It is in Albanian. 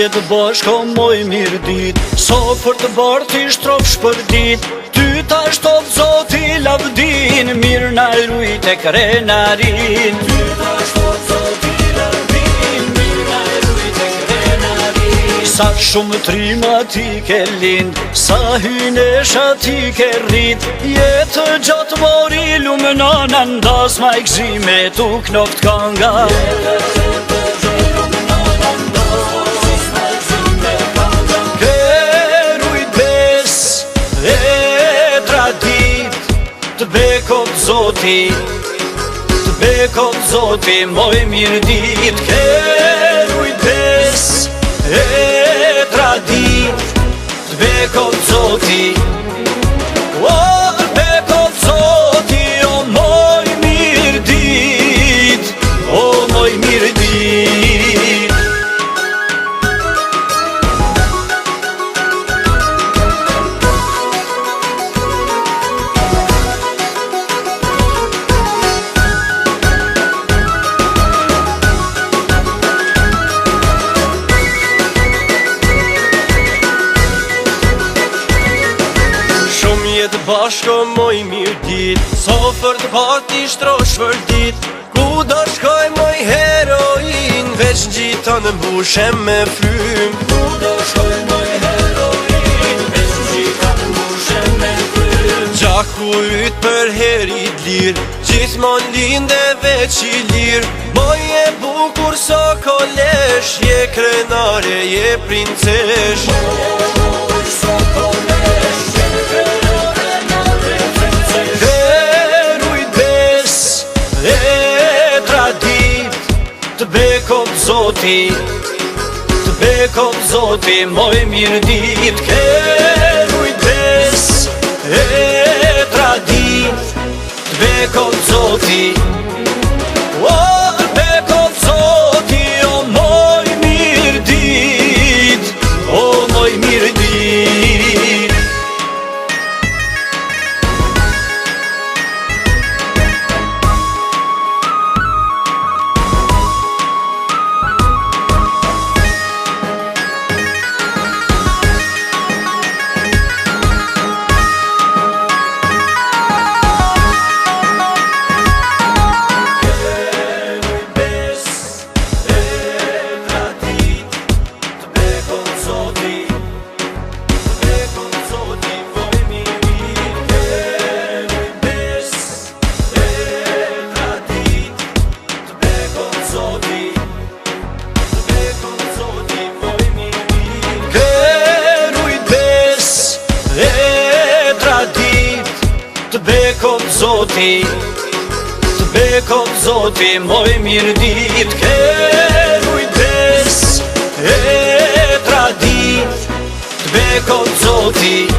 jetë bashko moj mirë dit, so për të barë ti shtrof shpërdit, ty ta shtop zoti lavdin, mirë na rujt e krenarin. Ty ta shtop zoti lavdin, mirë na rujt e krenarin. Sa shumë trima ti ke lind, sa hynesha ti ke rrit, jetë gjatë mori lumënon, ndas ma i gzime tu knoft kanga. Të bekot zoti, të bekot zoti, moj mirë dit, ke rujtës e tradit, të bekot zoti, o të bekot zoti, o moj mirë dit, o moj mirë dit. Jetë bashko moj mirë dit, sofër të parti shtrosh për dit, ku do shkoj moj heroin, veç gjita në mbushem me frym. Ku do shkoj moj heroin, veç gjita në mbushem me frym. Gjaku yt për herit lir, gjithmon linde veç i lir, moj e bukur so kolesh, je krenare, je princesh. Moj e bukur so kolesh, je krenare. Të bekot zoti, të bekot zoti, moj mirë dit, ke rujtës e tradit, të bekot zoti, o të bekot zoti, o moj mirë dit, o moj mirë dit. Të bekot zoti, të bekot zoti, moj mirë dit, ke rujtës e tradit, të bekot zoti.